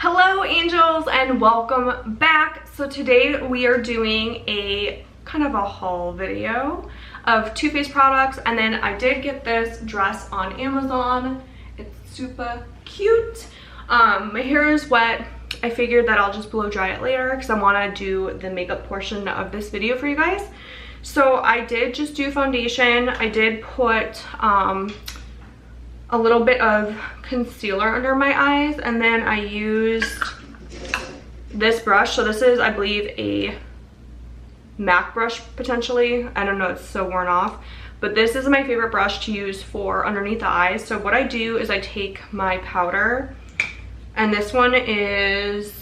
Hello angels and welcome back. So today we are doing a kind of a haul video of Too Faced products, and then I did get this dress on Amazon. It's super cute. My hair is wet. I figured that I'll just blow dry it later because I want to do the makeup portion of this video for you guys. So I did just do foundation. I did put a little bit of concealer under my eyes, and then I used this brush. So this is, I believe, a MAC brush potentially. I don't know, it's so worn off, but this is my favorite brush to use for underneath the eyes. So what I do is I take my powder, and this one is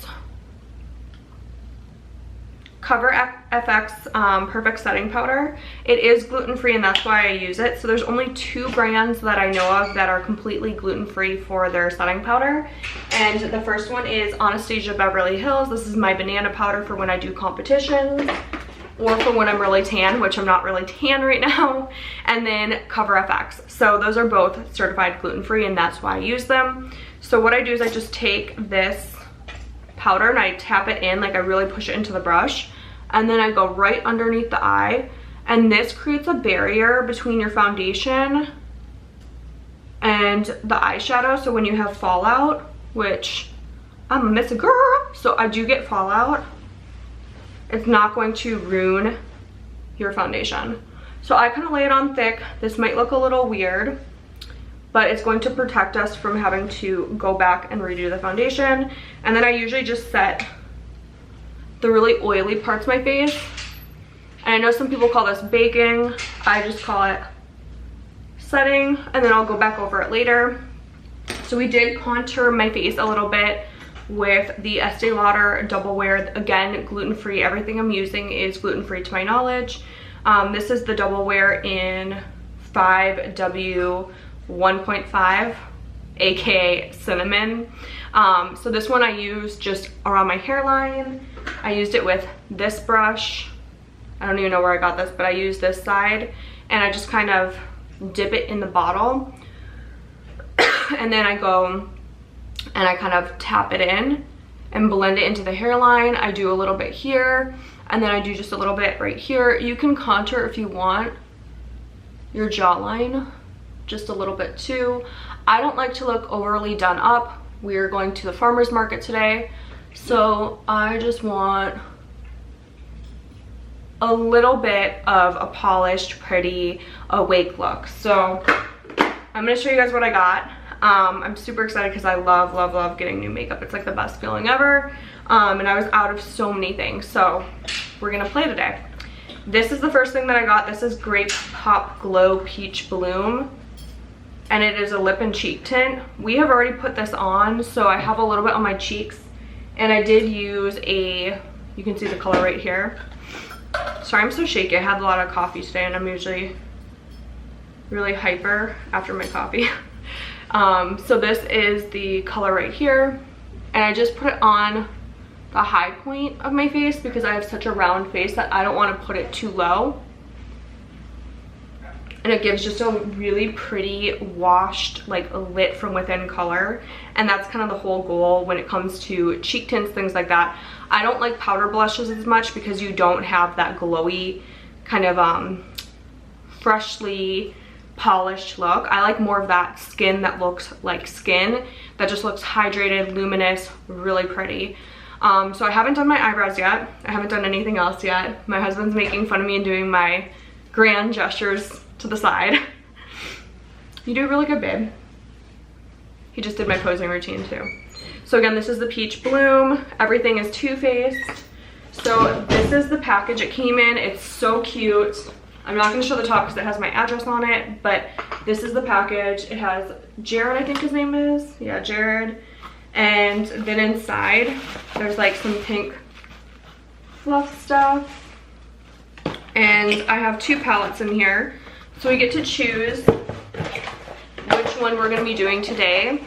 Cover FX Perfect Setting Powder. It is gluten-free and that's why I use it. So there's only 2 brands that I know of that are completely gluten-free for their setting powder. And the first one is Anastasia Beverly Hills. This is my banana powder for when I do competitions or for when I'm really tan, which I'm not really tan right now. And then Cover FX. So those are both certified gluten-free and that's why I use them. So what I do is I just take this powder and I tap it in, like I really push it into the brush, and then I go right underneath the eye, and this creates a barrier between your foundation and the eyeshadow. So when you have fallout, which I'm a missy girl, so I do get fallout, it's not going to ruin your foundation. So I kind of lay it on thick. This might look a little weird, but it's going to protect us from having to go back and redo the foundation. And then I usually just set the really oily parts of my face. And I know some people call this baking. I just call it setting, and then I'll go back over it later. So we did contour my face a little bit with the Estee Lauder Double Wear. Again, gluten-free. Everything I'm using is gluten-free to my knowledge. This is the Double Wear in 5W 1.5, aka cinnamon. So this one I use just around my hairline. I used it with this brush. I don't even know where I got this, but I used this side, and I just kind of dip it in the bottle, and then I go and I kind of tap it in and blend it into the hairline. I do a little bit here, and then I do just a little bit right here. You can contour if you want your jawline just a little bit too. I don't like to look overly done up. We're going to the farmer's market today, so I just want a little bit of a polished, pretty, awake look. So I'm gonna show you guys what I got. I'm super excited because I love getting new makeup. It's like the best feeling ever. And I was out of so many things, so we're gonna play today. This is the first thing that I got. This is Grape Pop Glow Peach Bloom, and it is a lip and cheek tint. We have already put this on, so I have a little bit on my cheeks, and I did use a, you can see the color right here. Sorry, I'm so shaky. I had a lot of coffee today, and I'm usually really hyper after my coffee. So this is the color right here, and I just put it on the high point of my face because I have such a round face that I don't want to put it too low. And it gives just a really pretty washed, like lit from within color, and that's kind of the whole goal when it comes to cheek tints, things like that. I don't like powder blushes as much because you don't have that glowy kind of freshly polished look. I like more of that skin that looks like skin, that just looks hydrated, luminous, really pretty. So I haven't done my eyebrows yet. I haven't done anything else yet. My husband's making fun of me and doing my grand gestures to the side. You do really good, babe. He just did my posing routine too. So again, this is the Peach Bloom. Everything is Too Faced. So this is the package it came in. It's so cute. I'm not going to show the top because it has my address on it, but this is the package. It has Jared, I think his name is. Yeah, Jared. And then inside, there's like some pink fluff stuff. And I have 2 palettes in here. So we get to choose which one we're going to be doing today.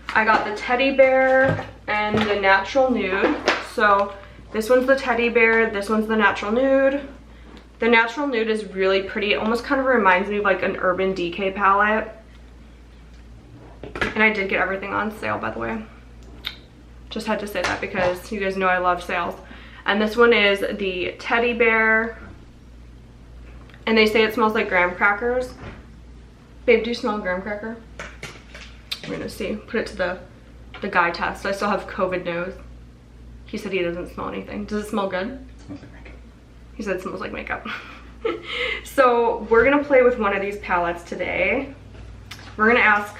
I got the teddy bear and the natural nude. So this one's the teddy bear, this one's the natural nude. The natural nude is really pretty. It almost kind of reminds me of like an Urban Decay palette. And I did get everything on sale, by the way. Just had to say that because you guys know I love sales. And this one is the Teddy Bear. And they say it smells like graham crackers. Babe, do you smell graham cracker? We're gonna see. Put it to the guy test. I still have COVID nose. He said he doesn't smell anything. Does it smell good? It smells like makeup. He said it smells like makeup. So we're gonna play with one of these palettes today. We're gonna ask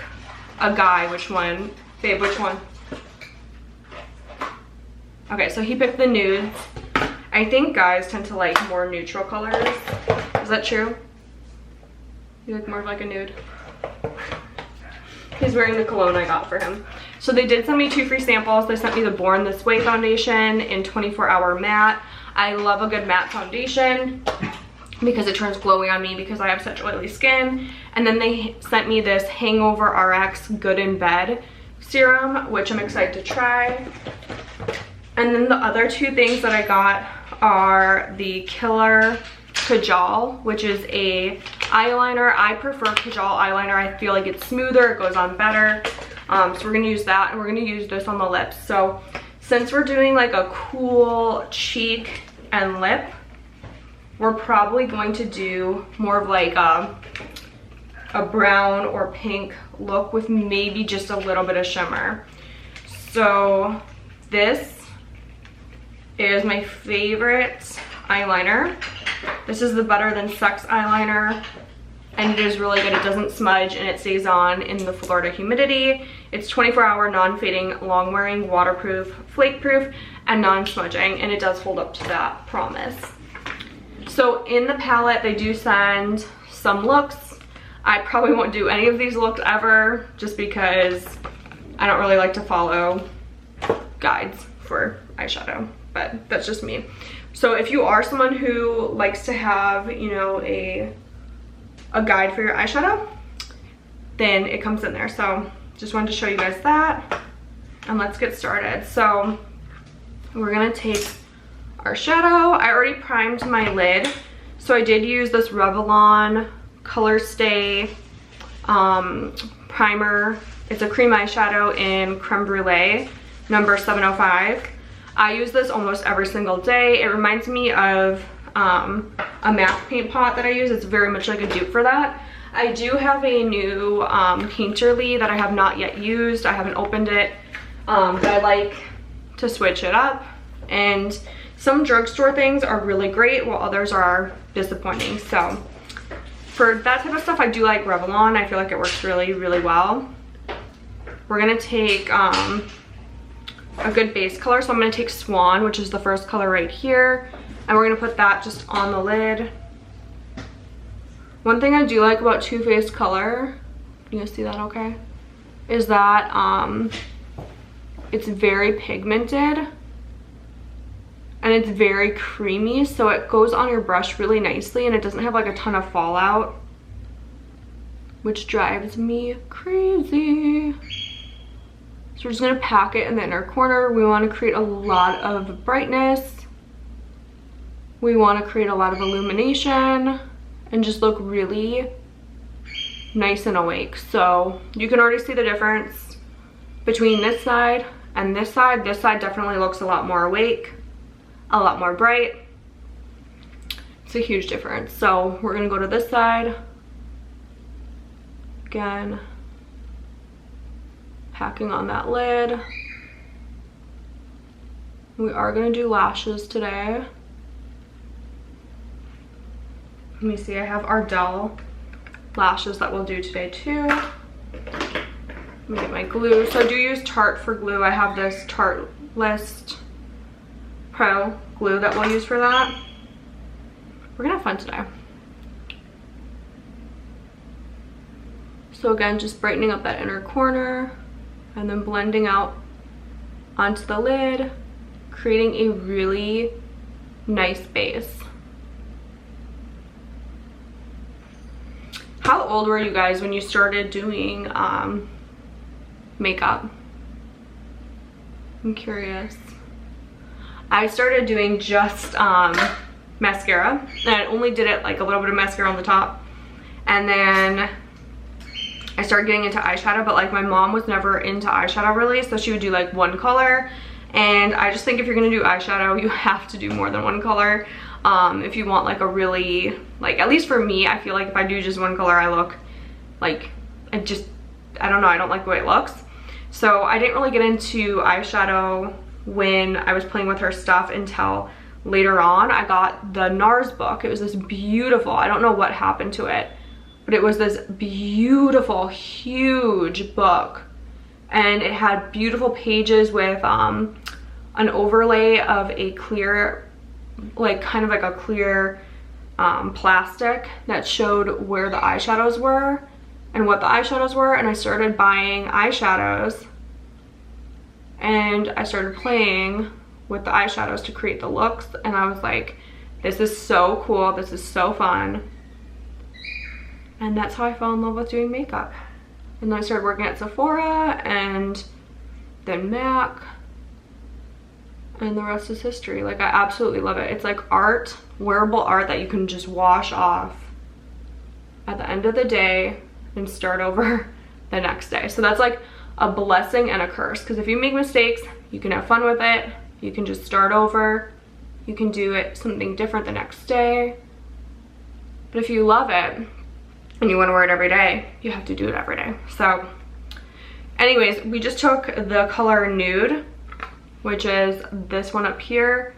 a guy which one. Babe, which one? Okay, so he picked the nudes. I think guys tend to like more neutral colors. Is that true? You look more like a nude. He's wearing the cologne I got for him. So they did send me 2 free samples. They sent me the Born This Way foundation in 24-hour matte. I love a good matte foundation because it turns glowy on me because I have such oily skin. And then they sent me this Hangover RX Good in Bed serum, which I'm excited to try. And then the other 2 things that I got are the Killer Kajal, which is a eyeliner. I prefer Kajal eyeliner. I feel like it's smoother, it goes on better. So we're gonna use that, and we're gonna use this on the lips. So since we're doing like a cool cheek and lip, we're probably going to do more of like a brown or pink look with maybe just a little bit of shimmer. So this is my favorite eyeliner. This is the Better Than Sex eyeliner, and it is really good. It doesn't smudge and it stays on in the Florida humidity. It's 24-hour non-fading, long-wearing, waterproof, flake-proof, and non-smudging, and it does hold up to that promise. So in the palette, they do send some looks. I probably won't do any of these looks ever just because I don't really like to follow guides for eyeshadow, but that's just me. So if you are someone who likes to have, you know, a guide for your eyeshadow, then it comes in there. So just wanted to show you guys that, and let's get started. So we're gonna take our shadow. I already primed my lid, so I did use this Revlon Color Stay primer. It's a cream eyeshadow in Creme Brulee number 705. I use this almost every single day. It reminds me of a MAC paint pot that I use. It's very much like a dupe for that. I do have a new Painterly that I have not yet used. I haven't opened it, but I like to switch it up. And some drugstore things are really great while others are disappointing. So for that type of stuff, I do like Revlon. I feel like it works really, really well. We're gonna take a good base color. So I'm gonna take Swan, which is the first color right here, and we're gonna put that just on the lid. One thing I do like about Too Faced color, you guys see that okay, is that it's very pigmented and it's very creamy, so it goes on your brush really nicely and it doesn't have like a ton of fallout, which drives me crazy. So we're just gonna pack it in the inner corner. We wanna create a lot of brightness. We wanna create a lot of illumination and just look really nice and awake. So you can already see the difference between this side and this side. This side definitely looks a lot more awake, a lot more bright. It's a huge difference. So we're gonna go to this side. Again, packing on that lid. We are gonna do lashes today. Let me see, I have Ardell lashes that we'll do today too. Let me get my glue. So I do use Tarte for glue. I have this Tarte List Pro glue that we'll use for that. We're gonna have fun today. So again, just brightening up that inner corner and then blending out onto the lid, creating a really nice base. How old were you guys when you started doing makeup? I'm curious. I started doing just mascara, and I only did it like a little bit of mascara on the top, and then I started getting into eyeshadow, but like my mom was never into eyeshadow really, so she would do like one color. And I just think if you're gonna do eyeshadow, you have to do more than one color. If you want like a really, like, at least for me, I feel like if I do just one color, I look like, I don't know, I don't like the way it looks. So I didn't really get into eyeshadow when I was playing with her stuff until later on. I got the NARS book. It was this beautiful, I don't know what happened to it, but it was this beautiful, huge book. And it had beautiful pages with an overlay of a clear, like kind of like a clear plastic that showed where the eyeshadows were and what the eyeshadows were. And I started buying eyeshadows and I started playing with the eyeshadows to create the looks, and I was like, this is so cool, this is so fun. And that's how I fell in love with doing makeup. And then I started working at Sephora and then MAC, and the rest is history. Like, I absolutely love it. It's like art, wearable art that you can just wash off at the end of the day and start over the next day. So that's like a blessing and a curse, because if you make mistakes, you can have fun with it, you can just start over, you can do it something different the next day. But if you love it and you want to wear it every day, you have to do it every day. So anyways, we just took the color Nude, which is this one up here,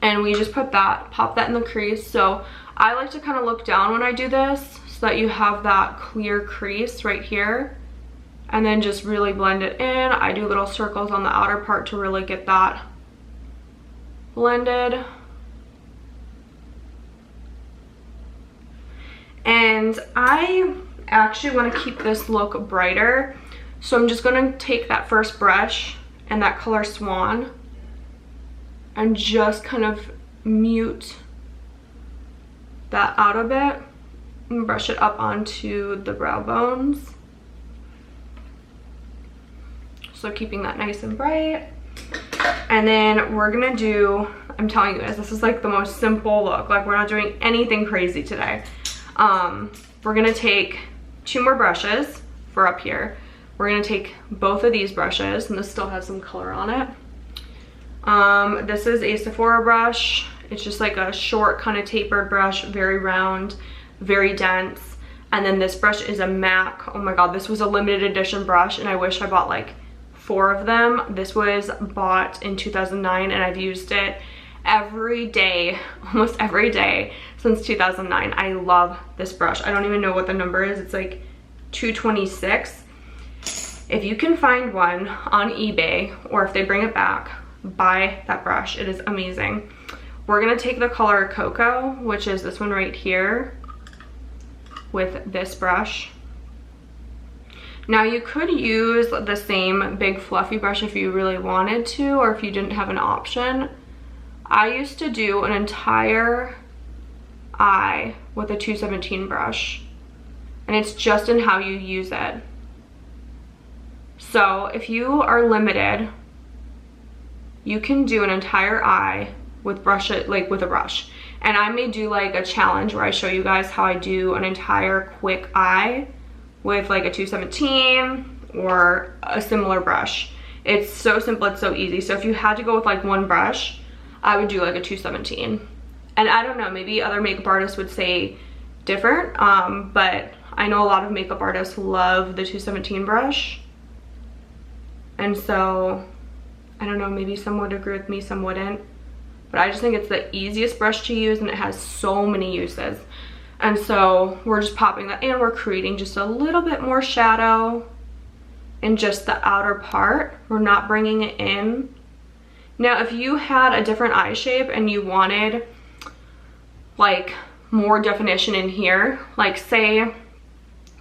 and we just put that, pop that in the crease. So I like to kind of look down when I do this so that you have that clear crease right here, and then just really blend it in. I do little circles on the outer part to really get that blended. And I actually want to keep this look brighter, so I'm just going to take that first brush and that color Swan and just kind of mute that out a bit and brush it up onto the brow bones. So keeping that nice and bright. And then we're gonna do, I'm telling you guys, this is like the most simple look. Like, we're not doing anything crazy today. We're gonna take 2 more brushes for up here. We're gonna take both of these brushes, and this still has some color on it. This is a Sephora brush. It's just like a short kind of tapered brush, very round, very dense. And then this brush is a MAC. Oh my God, this was a limited edition brush, and I wish I bought like 4 of them. This was bought in 2009, and I've used it every day, almost every day since 2009. I love this brush. I don't even know what the number is. It's like 226. If you can find one on eBay, or if they bring it back, buy that brush. It is amazing. We're gonna take the color Cocoa, which is this one right here, with this brush. Now you could use the same big fluffy brush if you really wanted to, or if you didn't have an option. I used to do an entire eye with a 217 brush, and it's just in how you use it. So if you are limited, you can do an entire eye with with a brush. And I may do like a challenge where I show you guys how I do an entire quick eye with like a 217 or a similar brush. It's so simple, it's so easy. So if you had to go with like one brush, I would do like a 217. And I don't know, maybe other makeup artists would say different, but I know a lot of makeup artists love the 217 brush. And so, I don't know, maybe some would agree with me, some wouldn't. But I just think it's the easiest brush to use, and it has so many uses. And so we're just popping that in. We're creating just a little bit more shadow in just the outer part. We're not bringing it in. Now, if you had a different eye shape and you wanted like more definition in here, like say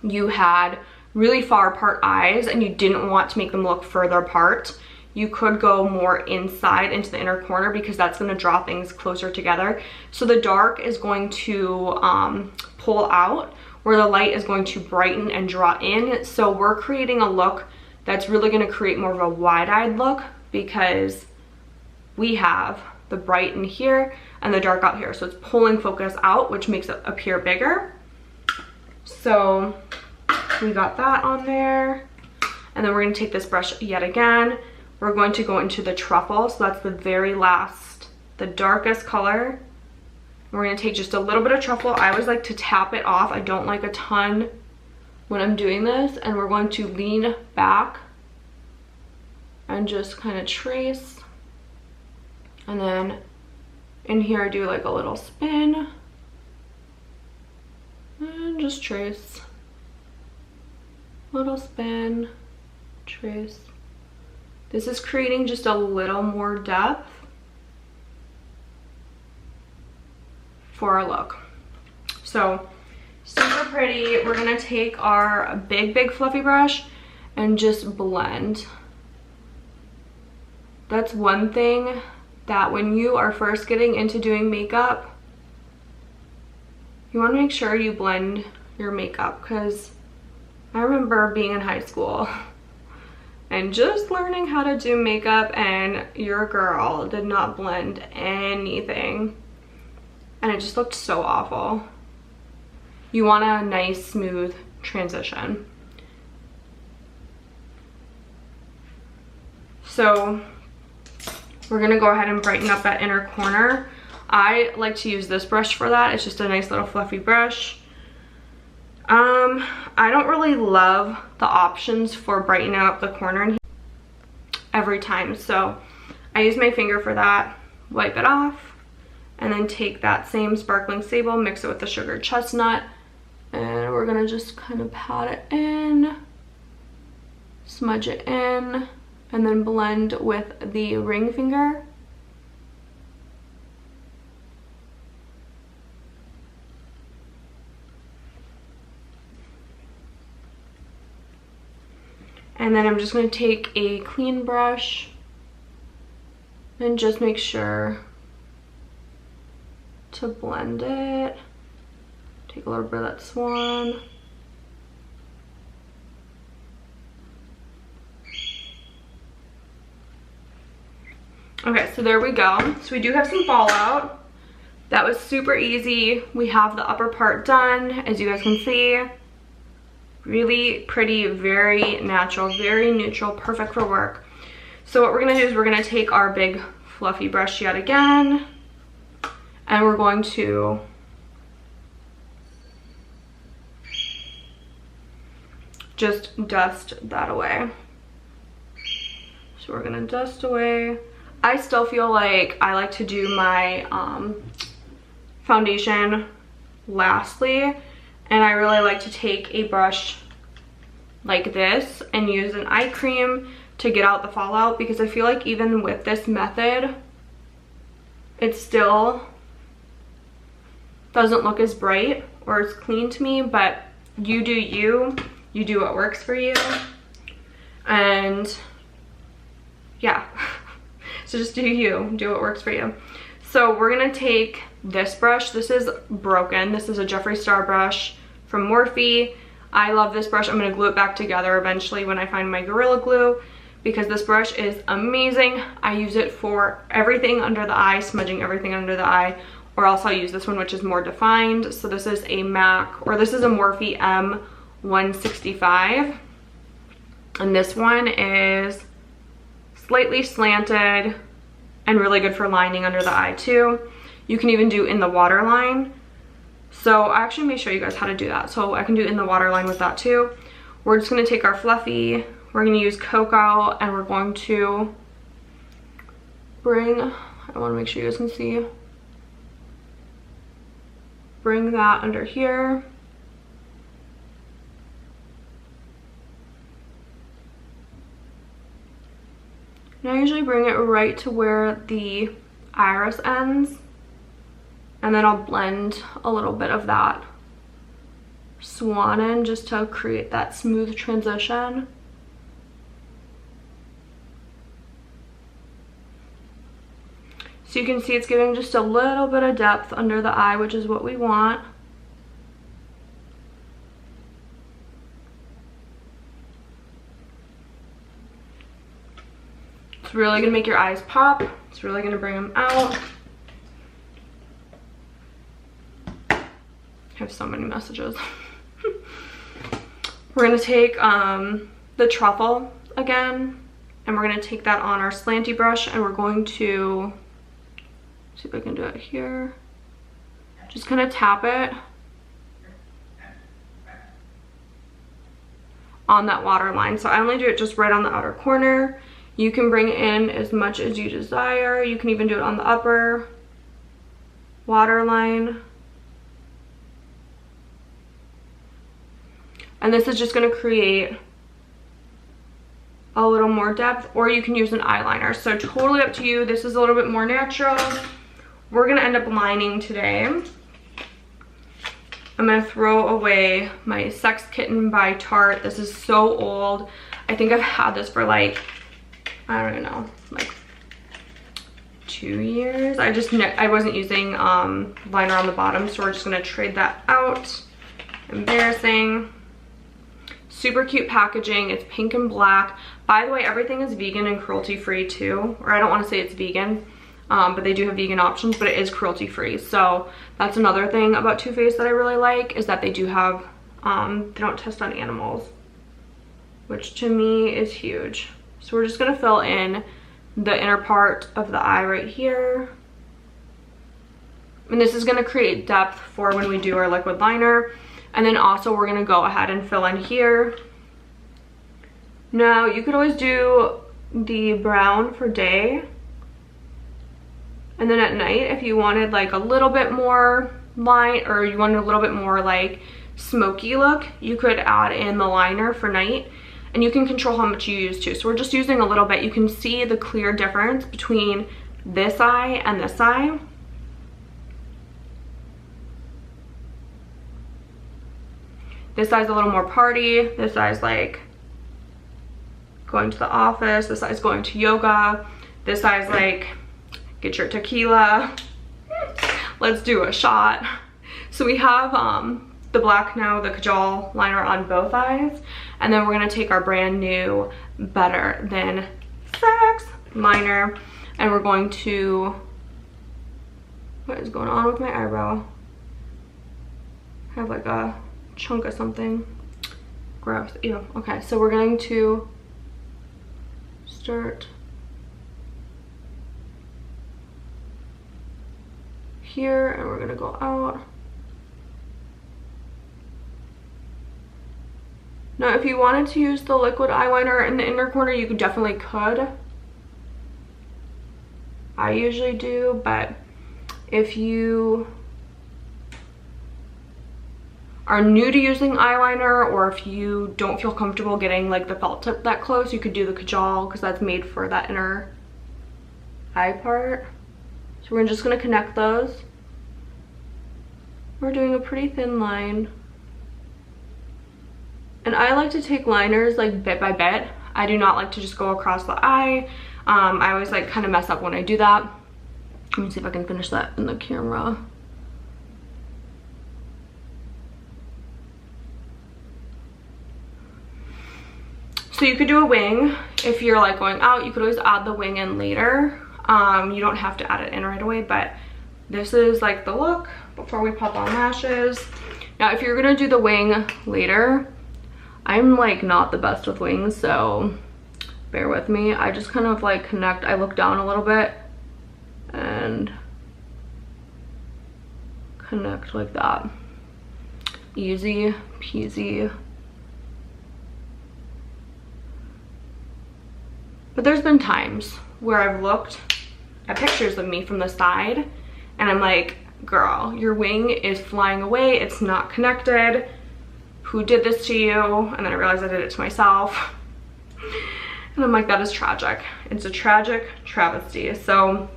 you had really far apart eyes and you didn't want to make them look further apart, you could go more inside into the inner corner, because that's going to draw things closer together. So the dark is going to pull out, where the light is going to brighten and draw in. So we're creating a look that's really going to create more of a wide-eyed look, because we have the bright in here and the dark out here. So it's pulling focus out, which makes it appear bigger. So We got that on there. And then we're going to take this brush yet again. We're going to go into the Truffle. So that's the very last, the darkest color. We're going to take just a little bit of Truffle. I always like to tap it off. I don't like a ton when I'm doing this. And we're going to lean back and just kind of trace. And then in here, do like a little spin. And just trace. Little spin, trace. This is creating just a little more depth for our look. So super pretty. We're gonna take our big fluffy brush and just blend. That's one thing that when you are first getting into doing makeup, you want to make sure you blend your makeup, because I remember being in high school and just learning how to do makeup, and your girl did not blend anything. And it just looked so awful. You want a nice, smooth transition. So we're gonna go ahead and brighten up that inner corner. I like to use this brush for that. It's just a nice little fluffy brush. I don't really love the options for brightening up the corner in here every time. So I use my finger for that, wipe it off, and then take that same sparkling sable, mix it with the sugared chestnut, and we're gonna just kind of pat it in, smudge it in, and then blend with the ring finger. And then I'm just going to take a clean brush and just make sure to blend it. Take a little bit of that Swan. Okay, so there we go. So we do have some fallout. That was super easy. We have the upper part done, as you guys can see. Really pretty, very natural, very neutral, perfect for work. So what we're gonna do is we're gonna take our big fluffy brush yet again, and we're going to just dust that away. So we're gonna dust away. I still feel like I like to do my foundation lastly. And I really like to take a brush like this and use an eye cream to get out the fallout, because I feel like even with this method, it still doesn't look as bright or as clean to me. But you do you do what works for you. And yeah, so just do what works for you. So we're gonna take this brush. This is broken. This is a Jeffree Star brush from Morphe. I love this brush. I'm gonna glue it back together eventually when I find my Gorilla Glue, because this brush is amazing. I use it for everything under the eye, smudging everything under the eye, or else I'll use this one, which is more defined. So this is a MAC, or this is a Morphe M165. And this one is slightly slanted and really good for lining under the eye too. You can even do in the waterline. So I actually may show you guys how to do that. So I can do in the waterline with that too. We're just gonna take our fluffy, we're gonna use Cocoa, and we're going to bring, I wanna make sure you guys can see, bring that under here. And I usually bring it right to where the iris ends, and then I'll blend a little bit of that Swan in just to create that smooth transition. So you can see it's giving just a little bit of depth under the eye, which is what we want. It's really gonna make your eyes pop. It's really gonna bring them out. I have so many messages. We're gonna take the Truffle again, and we're gonna take that on our slanty brush, and we're going to see if I can do it here. Just kind of tap it on that water line. So I only do it just right on the outer corner. You can bring in as much as you desire. You can even do it on the upper water line. And this is just going to create a little more depth, or you can use an eyeliner. So totally up to you. This is a little bit more natural. We're going to end up lining today. I'm going to throw away my Sex Kitten by Tarte. This is so old. I think I've had this for like, I don't even know, like 2 years. I wasn't using liner on the bottom, so we're just going to trade that out. Embarrassing. Super cute packaging. It's pink and black. By the way, everything is vegan and cruelty free too. Or I don't want to say it's vegan, but they do have vegan options, but it is cruelty free. So that's another thing about Too Faced that I really like, is that they do have, they don't test on animals, which to me is huge. So we're just going to fill in the inner part of the eye right here. And this is going to create depth for when we do our liquid liner. And then also we're going to go ahead and fill in here. Now you could always do the brown for day, and then at night if you wanted like a little bit more line, or you wanted a little bit more like smoky look, you could add in the liner for night, and you can control how much you use too. So we're just using a little bit. You can see the clear difference between this eye and this eye. This eye's a little more party. This eye's like going to the office. This eye's going to yoga. This eye's like, get your tequila. Let's do a shot. So we have the black now, the Kajal liner on both eyes. And then we're gonna take our brand new Better Than Sex liner, and we're going to, what is going on with my eyebrow? I have like a chunk of something. Gross. Ew. Okay, so we're going to start here, and we're gonna go out. Now if you wanted to use the liquid eyeliner in the inner corner, you definitely could. I usually do, but if you are new to using eyeliner, or if you don't feel comfortable getting like the felt tip that close, you could do the Kajal, because that's made for that inner eye part. So we're just going to connect those. We're doing a pretty thin line. And I like to take liners like bit by bit. I do not like to just go across the eye. I always like kind of mess up when I do that. Let me see if I can finish that in the camera. So you could do a wing. If you're like going out, you could always add the wing in later. You don't have to add it in right away, but this is like the look before we pop on lashes. Now if you're gonna do the wing later, I'm like not the best with wings, so bear with me. I just kind of like connect, I look down a little bit and connect like that. Easy peasy. But there's been times where I've looked at pictures of me from the side and I'm like, girl, your wing is flying away, it's not connected. Who did this to you? And then I realized I did it to myself. And I'm like, that is tragic. It's a tragic travesty. So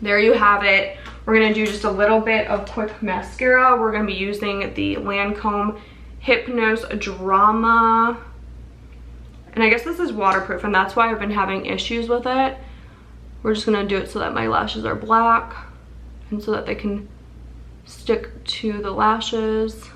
there you have it. We're gonna do just a little bit of quick mascara. We're gonna be using the Lancome Hypnose Drama. And I guess this is waterproof, and that's why I've been having issues with it. We're just gonna do it so that my lashes are black and so that they can stick to the lashes.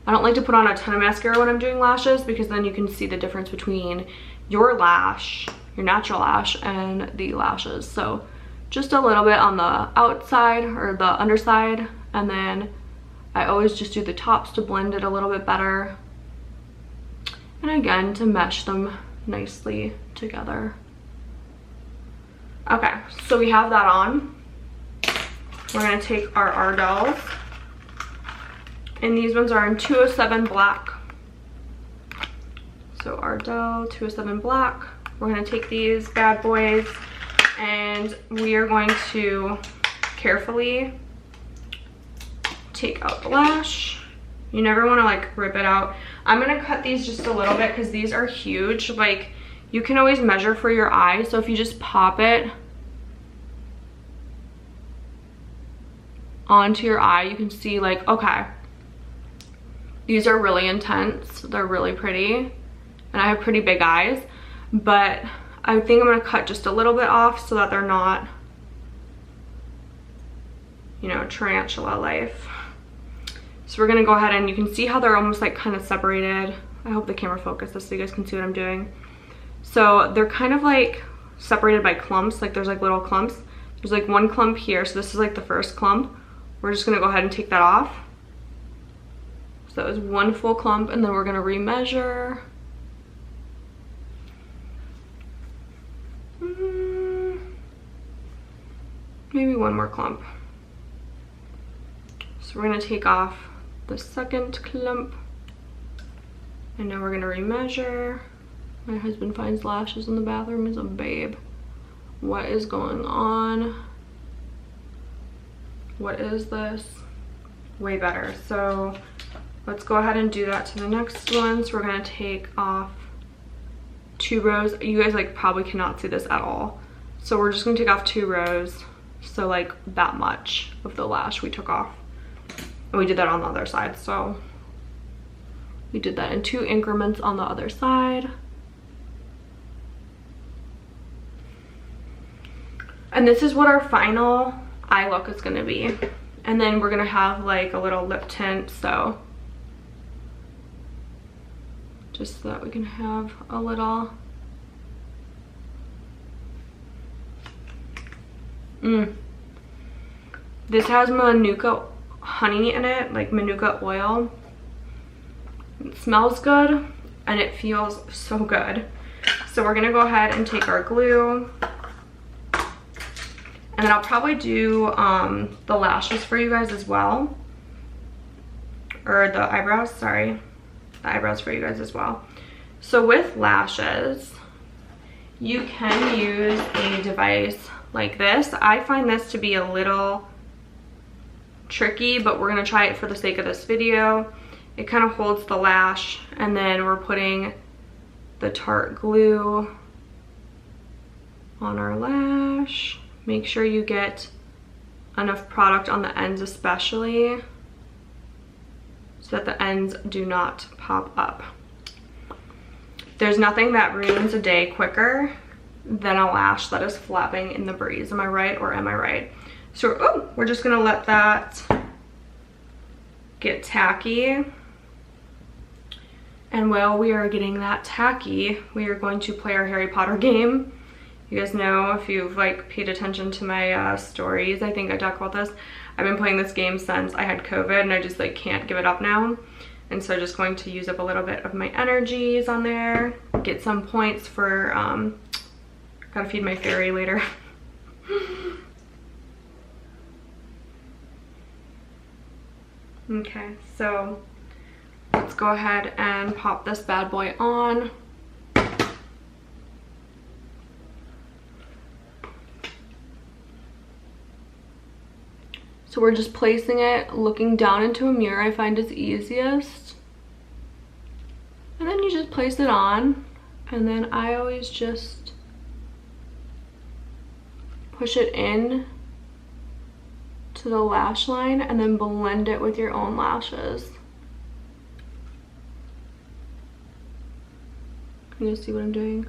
I don't like to put on a ton of mascara when I'm doing lashes, because then you can see the difference between your lash, your natural lash, and the lashes. So just a little bit on the outside or the underside, and then I always just do the tops to blend it a little bit better. And again, to mesh them nicely together. Okay, so we have that on. We're gonna take our Ardell, and these ones are in 207 black. So Ardell 207 black. We're gonna take these bad boys, and we are going to carefully take out the lash. You never want to like rip it out. I'm gonna cut these just a little bit because these are huge. Like, you can always measure for your eye, so if you just pop it onto your eye, you can see like, okay, these are really intense, they're really pretty, and I have pretty big eyes, but I think I'm gonna cut just a little bit off so that they're not, you know, tarantula life. So we're gonna go ahead, and you can see how they're almost like kind of separated. I hope the camera focuses so you guys can see what I'm doing. So they're kind of like separated by clumps, like there's like little clumps. There's like one clump here, so this is like the first clump. We're just gonna go ahead and take that off. So that was one full clump, and then we're gonna remeasure. Maybe one more clump. So we're gonna take off the second clump, and now we're gonna remeasure. My husband finds lashes in the bathroom as a babe. What is going on? What is this? Way better. So let's go ahead and do that to the next one. So we're gonna take off 2 rows. You guys like probably cannot see this at all. So we're just gonna take off 2 rows. So like that much of the lash we took off. And we did that on the other side. So we did that in 2 increments on the other side. And this is what our final eye look is gonna be. And then we're gonna have like a little lip tint, so just so that we can have a little This has Manuka honey in it, like Manuka oil. It smells good and it feels so good. So we're gonna go ahead and take our glue, and then I'll probably do the lashes for you guys as well, or the eyebrows, sorry, the eyebrows for you guys as well. So with lashes, you can use a device like this. I find this to be a little tricky, but we're gonna try it for the sake of this video. It kind of holds the lash, and then we're putting the Tarte glue on our lash. Make sure you get enough product on the ends especially, so that the ends do not pop up. There's nothing that ruins a day quicker than a lash that is flapping in the breeze. Am I right, or am I right? So we're just gonna let that get tacky. And while we are getting that tacky, we are going to play our Harry Potter game. You guys know, if you've like paid attention to my stories, I think I talk about this. I've been playing this game since I had COVID, and I just like can't give it up now. And so just going to use up a little bit of my energies on there, get some points for, gotta feed my fairy later. Okay, so let's go ahead and pop this bad boy on. So we're just placing it, looking down into a mirror, I find is easiest. And then you just place it on, and then I always just push it in to the lash line and then blend it with your own lashes. Can you see what I'm doing?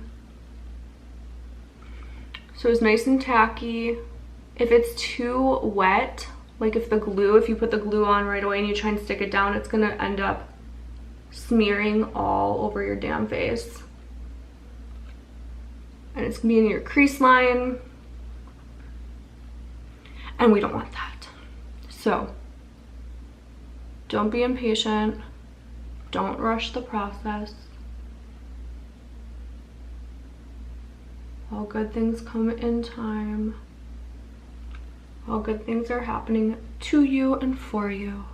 So it's nice and tacky. If it's too wet, like if you put the glue on right away and you try and stick it down, it's gonna end up smearing all over your damn face. And it's gonna be in your crease line. And we don't want that. So don't be impatient. Don't rush the process. All good things come in time. All good things are happening to you and for you.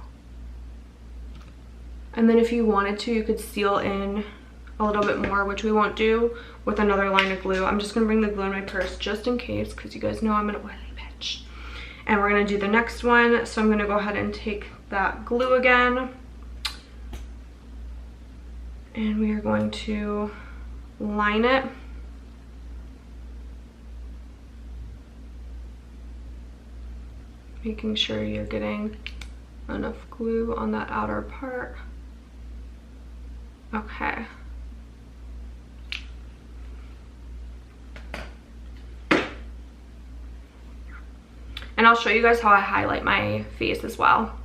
And then if you wanted to, you could seal in a little bit more, which we won't do, with another line of glue. I'm just gonna bring the glue in my purse just in case, because you guys know I'm an oily bitch. And we're gonna do the next one. So I'm gonna go ahead and take that glue again. And we are going to line it. Making sure you're getting enough glue on that outer part. Okay. And I'll show you guys how I highlight my face as well.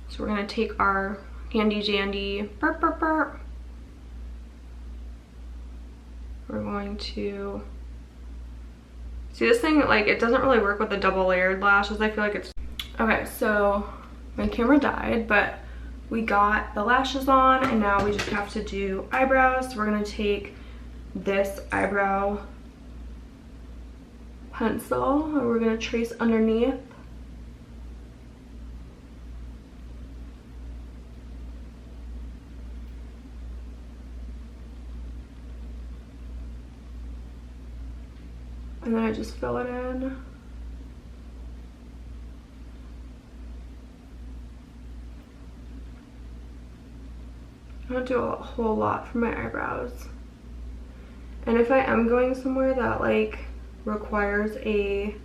So we're gonna take our handy dandy burp burp burp. We're going to see this thing, like, it doesn't really work with the double layered lashes. I feel like it's okay. So my camera died, but we got the lashes on, and now we just have to do eyebrows. So we're gonna take this eyebrow pencil and we're gonna trace underneath. And then I just fill it in. I don't do a whole lot for my eyebrows. And if I am going somewhere that like requires a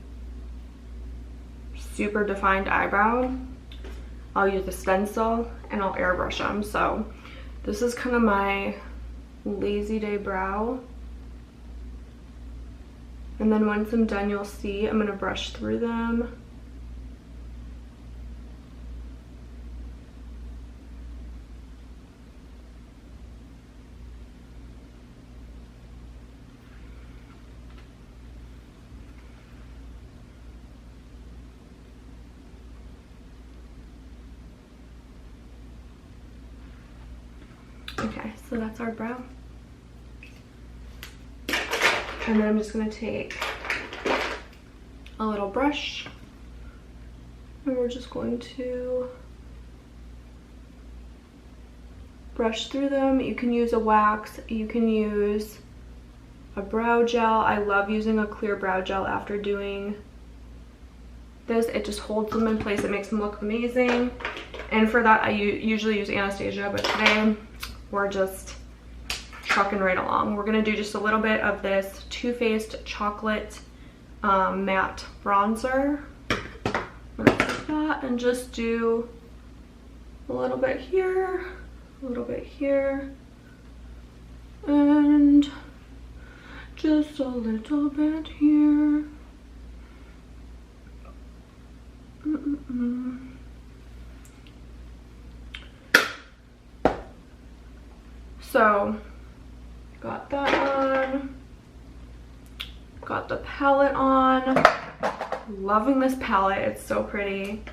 super defined eyebrow, I'll use a stencil and I'll airbrush them. So this is kind of my lazy day brow. And then once I'm done, you'll see I'm gonna brush through them. Okay, so that's our brow. And then I'm just gonna take a little brush and we're just going to brush through them. You can use a wax, you can use a brow gel. I love using a clear brow gel after doing this. It just holds them in place, it makes them look amazing. And for that I usually use Anastasia, but today we're just trucking right along. We're gonna do just a little bit of this Too Faced chocolate matte bronzer. I'm gonna take that and just do a little bit here, a little bit here, and just a little bit here. So got that on, got the palette on. Loving this palette, it's so pretty.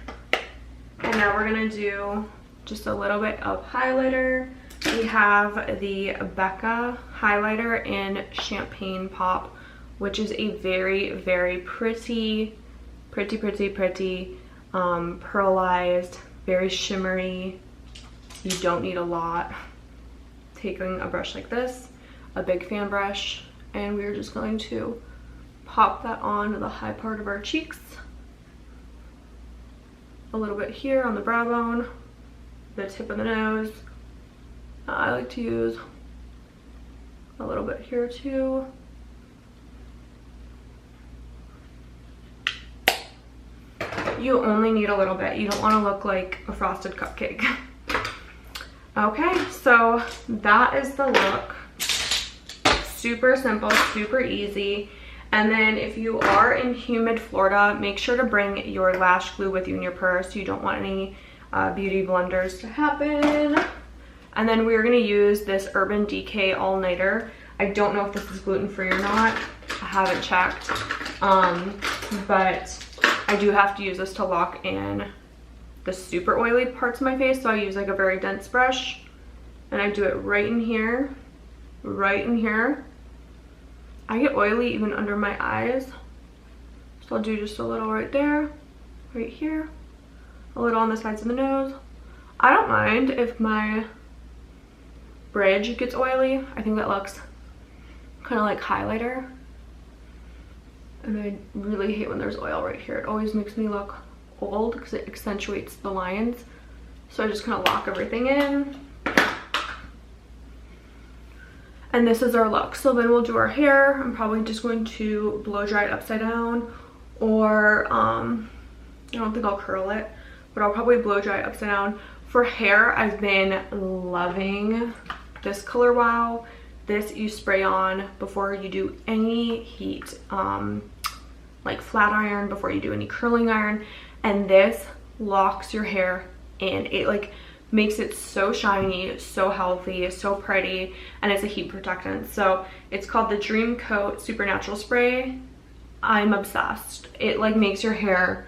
And now we're gonna do just a little bit of highlighter. We have the Becca highlighter in Champagne Pop, which is a very, very pretty, pearlized, very shimmery. You don't need a lot. Taking a brush like this, a big fan brush, and we're just going to pop that on the high part of our cheeks. A little bit here on the brow bone, the tip of the nose. I like to use a little bit here too. You only need a little bit. You don't want to look like a frosted cupcake. Okay, so that is the look. Super simple, super easy. And then if you are in humid Florida, make sure to bring your lash glue with you in your purse. You don't want any beauty blunders to happen. And then we're gonna use this Urban Decay All Nighter. I don't know if this is gluten-free or not. I haven't checked. But I do have to use this to lock in the super oily parts of my face. So I use like a very dense brush and I do it right in here. right in here. I get oily even under my eyes. So I'll do just a little right there, right here, a little on the sides of the nose. I don't mind if my bridge gets oily. I think that looks kind of like highlighter. And I really hate when there's oil right here. It always makes me look old because it accentuates the lines. So I just kind of lock everything in. And this is our look. So then we'll do our hair. I'm probably just going to blow dry it upside down, or I don't think I'll curl it, but I'll probably blow dry it upside down. For hair, I've been loving this Color Wow. This you spray on before you do any heat, like flat iron, before you do any curling iron, and this locks your hair in. It like makes it so shiny, so healthy, so pretty, and it's a heat protectant. So it's called the Dream Coat Supernatural Spray. I'm obsessed. It like makes your hair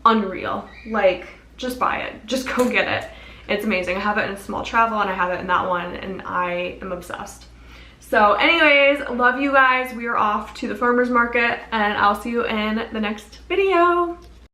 unreal. Like, just buy it, just go get it. It's amazing. I have it in Small Travel and I have it in that one, and I am obsessed. So anyways, love you guys. We are off to the farmer's market, and I'll see you in the next video.